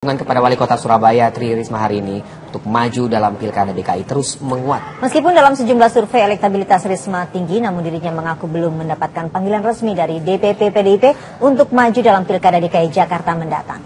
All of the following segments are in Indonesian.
Dukungan kepada Wali Kota Surabaya Tri Risma hari ini untuk maju dalam Pilkada DKI terus menguat. Meskipun dalam sejumlah survei elektabilitas Risma tinggi, namun dirinya mengaku belum mendapatkan panggilan resmi dari DPP PDIP untuk maju dalam Pilkada DKI Jakarta mendatang.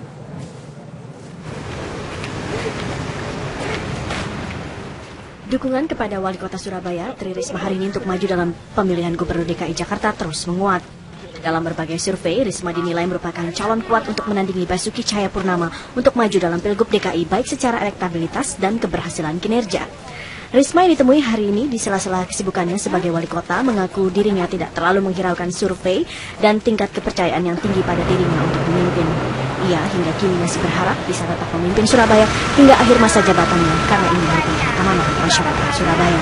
Dukungan kepada Wali Kota Surabaya Tri Risma hari ini untuk maju dalam pemilihan Gubernur DKI Jakarta terus menguat. Dalam berbagai survei, Risma dinilai merupakan calon kuat untuk menandingi Basuki Cahayapurnama untuk maju dalam Pilgub DKI baik secara elektabilitas dan keberhasilan kinerja. Risma yang ditemui hari ini di sela-sela kesibukannya sebagai wali kota mengaku dirinya tidak terlalu menghiraukan survei dan tingkat kepercayaan yang tinggi pada dirinya untuk memimpin. Ia hingga kini masih berharap bisa tetap memimpin Surabaya hingga akhir masa jabatannya karena ini merupakan amanah masyarakat Surabaya.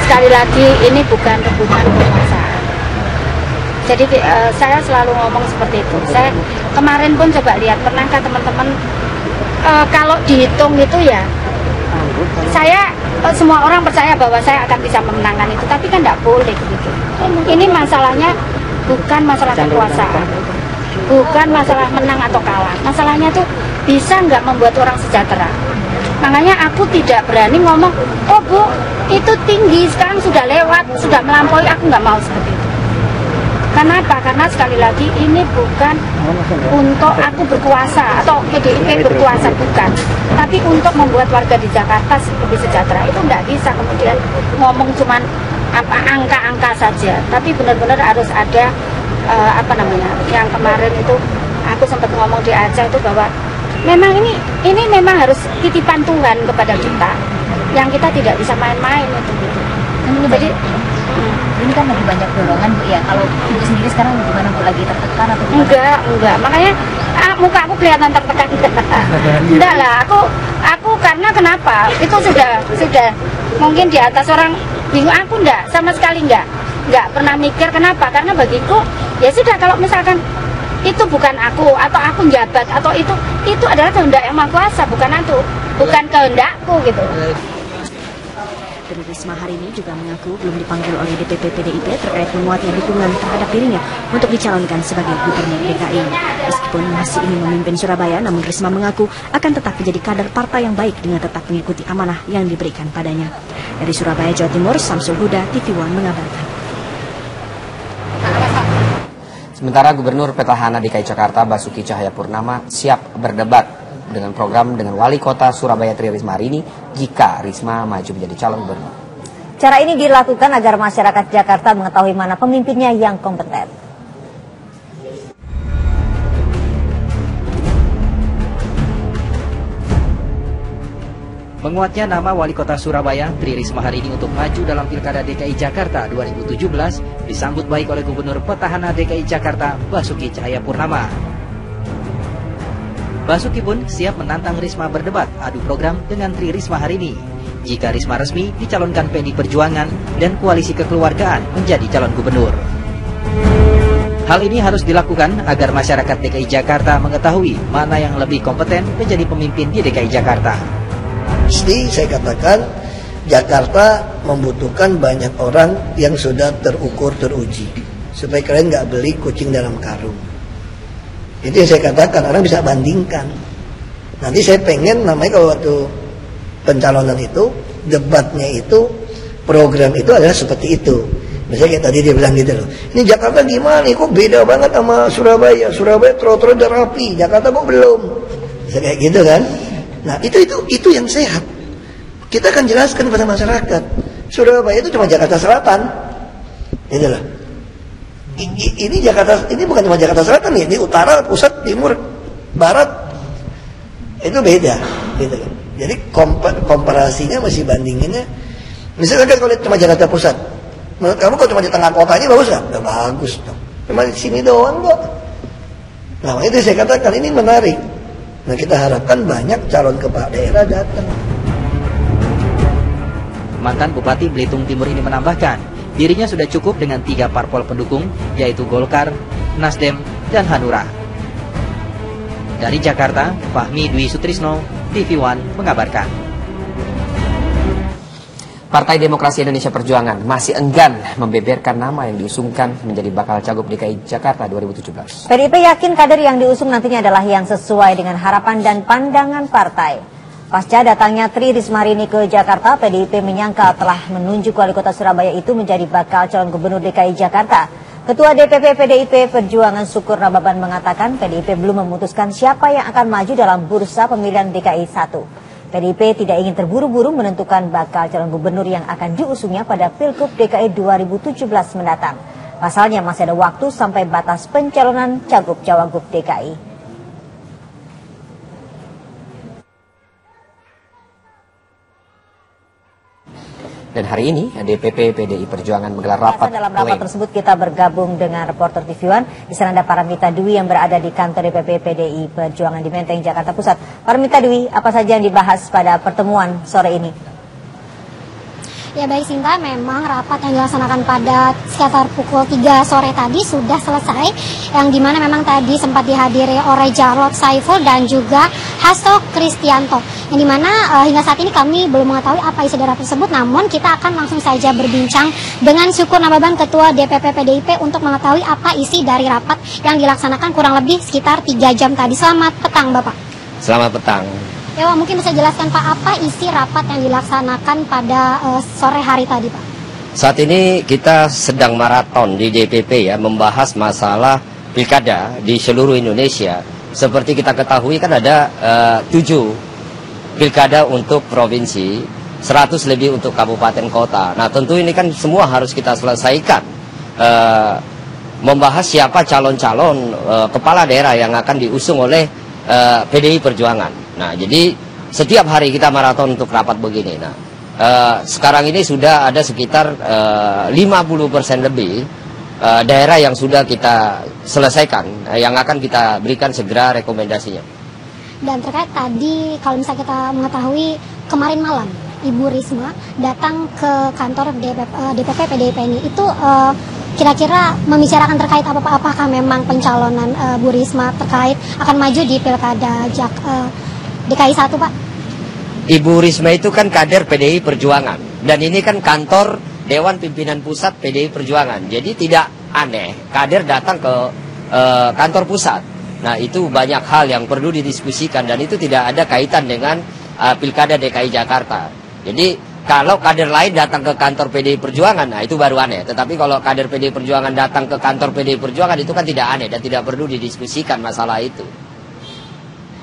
Sekali lagi ini bukan rebutan kekuasaan. Jadi saya selalu ngomong seperti itu. Saya kemarin pun coba lihat, pernahkah teman-teman kalau dihitung itu ya, saya semua orang percaya bahwa saya akan bisa memenangkan itu, tapi kan tidak boleh begitu. Ini masalahnya bukan masalah kekuasaan, bukan masalah menang atau kalah. Masalahnya tuh bisa nggak membuat orang sejahtera. Makanya aku tidak berani ngomong, oh Bu, itu tinggi, sekarang sudah lewat, sudah melampaui, aku nggak mau seperti itu. Kenapa? Karena sekali lagi ini bukan untuk aku berkuasa atau PDIP berkuasa, bukan. Tapi untuk membuat warga di Jakarta lebih sejahtera. Itu tidak bisa kemudian ngomong cuman angka-angka saja. Tapi benar-benar harus ada yang kemarin itu aku sempat ngomong di Aceh itu bahwa memang ini memang harus titipan Tuhan kepada kita yang kita tidak bisa main-main itu. Jadi ini kan lebih banyak dorongan Bu ya. Kalau Ibu sendiri sekarang gimana Bu, lagi tertekan atau gimana? Enggak. Makanya muka aku kelihatan tertekan. Enggak lah, aku karena kenapa? Itu sudah mungkin di atas orang bingung. Aku enggak, sama sekali enggak pernah mikir kenapa. Karena bagiku ya sudah, kalau misalkan itu bukan aku atau aku jabat atau itu adalah kehendak yang Maha Kuasa, bukan kehendakku gitu. Dan Risma hari ini juga mengaku belum dipanggil oleh DPP PDIP terkait menguatnya dukungan terhadap dirinya untuk dicalonkan sebagai Gubernur DKI. Meskipun masih ingin memimpin Surabaya, namun Risma mengaku akan tetap menjadi kader partai yang baik dengan tetap mengikuti amanah yang diberikan padanya. Dari Surabaya, Jawa Timur, Samsul Huda, TV One mengabarkan. Sementara Gubernur Petahana DKI Jakarta Basuki Cahayapurnama siap berdebat dengan program dengan Wali Kota Surabaya Tri Risma hari ini jika Risma maju menjadi calon gubernur. Cara ini dilakukan agar masyarakat Jakarta mengetahui mana pemimpinnya yang kompeten. Menguatnya nama Wali Kota Surabaya Tri Risma hari ini untuk maju dalam Pilkada DKI Jakarta 2017 disambut baik oleh Gubernur Petahana DKI Jakarta Basuki Cahayapurnama. Basuki pun siap menantang Risma berdebat adu program dengan Tri Risma hari ini jika Risma resmi dicalonkan PDI Perjuangan dan Koalisi Kekeluargaan menjadi calon gubernur. Hal ini harus dilakukan agar masyarakat DKI Jakarta mengetahui mana yang lebih kompeten menjadi pemimpin di DKI Jakarta. Pasti saya katakan Jakarta membutuhkan banyak orang yang sudah terukur, teruji, supaya kalian nggak beli kucing dalam karung. Itu yang saya katakan, orang bisa bandingkan. Nanti saya pengen namanya kalau waktu pencalonan itu, debatnya itu, program itu adalah seperti itu. Misalnya kayak tadi dia bilang gitu loh, ini Jakarta gimana nih, kok beda banget sama Surabaya. Surabaya trotoar udah rapi, Jakarta kok belum. Misalnya kayak gitu kan. Nah itu yang sehat. Kita akan jelaskan kepada masyarakat, Surabaya itu cuma Jakarta Selatan. Gitu loh. Ini Jakarta, ini bukan cuma Jakarta Selatan nih, ini utara, pusat, timur, barat, itu beda, gitu kan. Jadi komparasinya masih bandinginnya, misalkan kalau cuma Jakarta Pusat, menurut kamu kalau cuma di tengah kota ini bagus nggak? Nggak bagus dong, cuma di sini doang kok. Nah itu saya katakan ini menarik. Nah kita harapkan banyak calon kepala daerah datang. Mantan Bupati Belitung Timur ini menambahkan, dirinya sudah cukup dengan 3 parpol pendukung, yaitu Golkar, Nasdem, dan Hanura. Dari Jakarta, Fahmi Dwi Sutrisno, TV One mengabarkan. Partai Demokrasi Indonesia Perjuangan masih enggan membeberkan nama yang diusungkan menjadi bakal cagup DKI Jakarta 2017. PDIP yakin kader yang diusung nantinya adalah yang sesuai dengan harapan dan pandangan partai. Pasca datangnya Tri Risma hari ini ke Jakarta, PDIP menyangka telah menunjuk wali kota Surabaya itu menjadi bakal calon gubernur DKI Jakarta. Ketua DPP PDIP Perjuangan Syukur Nababan mengatakan PDIP belum memutuskan siapa yang akan maju dalam bursa pemilihan DKI 1. PDIP tidak ingin terburu-buru menentukan bakal calon gubernur yang akan diusungnya pada Pilgub DKI 2017 mendatang. Pasalnya masih ada waktu sampai batas pencalonan cagup-cawagup DKI. Dan hari ini DPP PDI Perjuangan menggelar rapat. Dalam rapat tersebut kita bergabung dengan reporter TV One. Di sana ada Paramita Dwi yang berada di kantor DPP PDI Perjuangan di Menteng, Jakarta Pusat. Paramita Dwi, apa saja yang dibahas pada pertemuan sore ini? Ya baik Sinta, memang rapat yang dilaksanakan pada sekitar pukul 3 sore tadi sudah selesai, yang dimana memang tadi sempat dihadiri oleh Jarod Saiful dan juga Hasto Kristianto, yang dimana hingga saat ini kami belum mengetahui apa isi dari rapat tersebut, namun kita akan langsung saja berbincang dengan Syukur Nababan, Ketua DPP PDIP, untuk mengetahui apa isi dari rapat yang dilaksanakan kurang lebih sekitar 3 jam tadi. Selamat petang Bapak. Selamat petang. Ya, mungkin bisa jelaskan Pak, apa isi rapat yang dilaksanakan pada sore hari tadi Pak? Saat ini kita sedang maraton di DPP ya, membahas masalah pilkada di seluruh Indonesia. Seperti kita ketahui kan ada 7 pilkada untuk provinsi, 100 lebih untuk kabupaten kota. Nah tentu ini kan semua harus kita selesaikan. Membahas siapa calon-calon kepala daerah yang akan diusung oleh PDI Perjuangan. Nah, jadi setiap hari kita maraton untuk rapat begini. Nah, sekarang ini sudah ada sekitar 50% lebih daerah yang sudah kita selesaikan, yang akan kita berikan segera rekomendasinya. Dan terkait tadi, kalau misalnya kita mengetahui kemarin malam Ibu Risma datang ke kantor DPP PDIP ini, itu kira-kira membicarakan terkait apa-apa, apakah memang pencalonan Bu Risma terkait akan maju di pilkada DKI 1 Pak? Ibu Risma itu kan kader PDI Perjuangan, dan ini kan kantor Dewan Pimpinan Pusat PDI Perjuangan. Jadi tidak aneh kader datang ke kantor pusat. Nah itu banyak hal yang perlu didiskusikan, dan itu tidak ada kaitan dengan pilkada DKI Jakarta. Jadi kalau kader lain datang ke kantor PDI Perjuangan, nah itu baru aneh. Tetapi kalau kader PDI Perjuangan datang ke kantor PDI Perjuangan, itu kan tidak aneh dan tidak perlu didiskusikan masalah itu.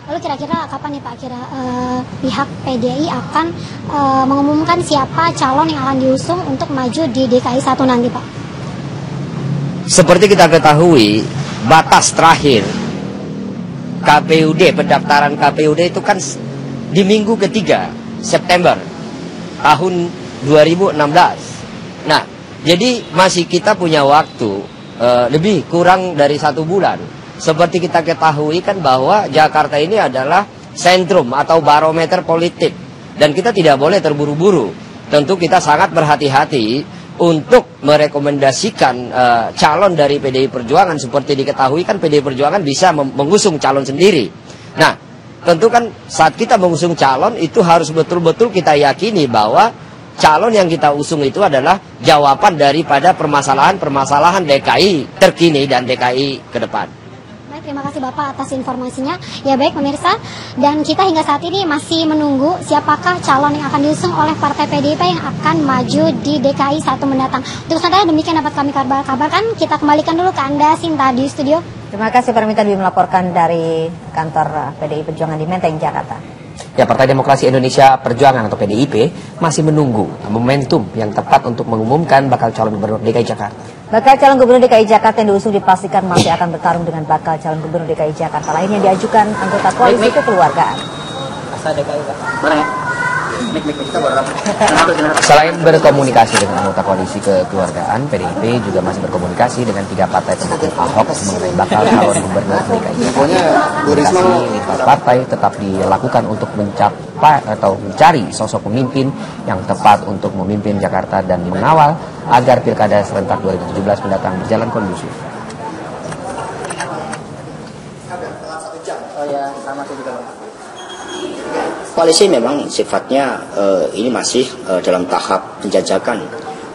Lalu kira-kira kapan nih Pak, pihak PDI akan mengumumkan siapa calon yang akan diusung untuk maju di DKI 1 nanti Pak? Seperti kita ketahui, batas terakhir KPUD, pendaftaran KPUD itu kan di minggu ketiga September tahun 2016. Nah, jadi masih kita punya waktu lebih kurang dari 1 bulan. Seperti kita ketahui kan bahwa Jakarta ini adalah sentrum atau barometer politik, dan kita tidak boleh terburu-buru. Tentu kita sangat berhati-hati untuk merekomendasikan calon dari PDI Perjuangan. Seperti diketahui kan PDI Perjuangan bisa mengusung calon sendiri. Nah tentu kan saat kita mengusung calon itu harus betul-betul kita yakini bahwa calon yang kita usung itu adalah jawaban daripada permasalahan-permasalahan DKI terkini dan DKI ke depan. Terima kasih Bapak atas informasinya. Ya baik pemirsa, dan kita hingga saat ini masih menunggu siapakah calon yang akan diusung oleh Partai PDIP yang akan maju di DKI 1 mendatang. Untuk sementara demikian dapat kami kabarkan. Kita kembalikan dulu ke Anda Sinta di studio. Terima kasih Paramita Dwi melaporkan dari kantor PDI Perjuangan di Menteng, Jakarta. Ya, Partai Demokrasi Indonesia Perjuangan atau PDIP masih menunggu momentum yang tepat untuk mengumumkan bakal calon gubernur DKI Jakarta. Bakal calon gubernur DKI Jakarta yang diusung dipastikan masih akan bertarung dengan bakal calon gubernur DKI Jakarta lain yang diajukan anggota koalisi kekeluargaan. Selain berkomunikasi dengan anggota koalisi kekeluargaan, PDIP juga masih berkomunikasi dengan 3 partai pendukung Ahok mengenai bakal calon gubernur DKI Jakarta. Komunikasi lintas partai tetap dilakukan untuk mencapai atau mencari sosok pemimpin yang tepat untuk memimpin Jakarta dan mengawal agar pilkada serentak 2017 mendatang berjalan kondusif. Oh ya, sama juga. Koalisi memang sifatnya ini masih dalam tahap penjajakan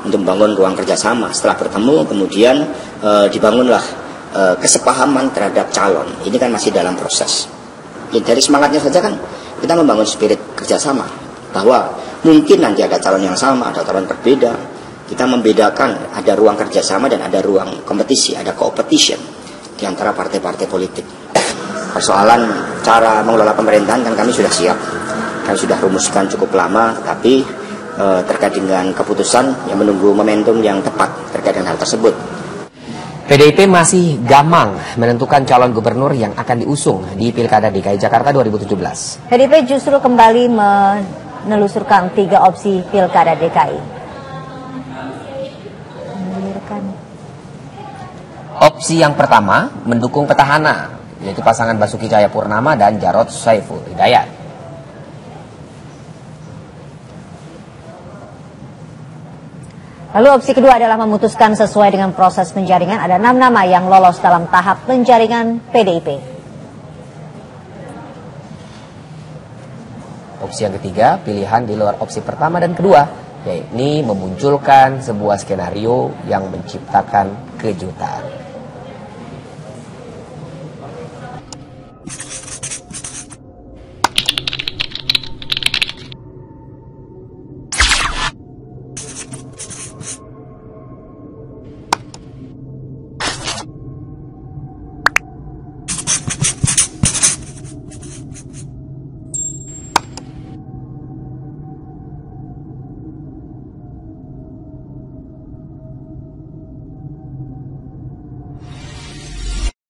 untuk membangun ruang kerjasama. Setelah bertemu kemudian dibangunlah kesepahaman terhadap calon. Ini kan masih dalam proses. Ya, dari semangatnya saja kan kita membangun spirit kerjasama bahwa mungkin nanti ada calon yang sama, ada calon berbeda. Kita membedakan ada ruang kerjasama dan ada ruang kompetisi, ada competition di antara partai-partai politik. Persoalan cara mengelola pemerintahan kan kami sudah siap, kami sudah rumuskan cukup lama, tapi terkait dengan keputusan yang menunggu momentum yang tepat terkait dengan hal tersebut. PDIP masih gamang menentukan calon gubernur yang akan diusung di Pilkada DKI Jakarta 2017. PDIP justru kembali menelusurkan 3 opsi Pilkada DKI. Opsi yang pertama mendukung petahana, yaitu pasangan Basuki Cahayapurnama dan Jarod Saiful Hidayat. Lalu opsi kedua adalah memutuskan sesuai dengan proses penjaringan. Ada 6 nama yang lolos dalam tahap penjaringan PDIP. Opsi yang ketiga, pilihan di luar opsi pertama dan kedua, yakni memunculkan sebuah skenario yang menciptakan kejutan.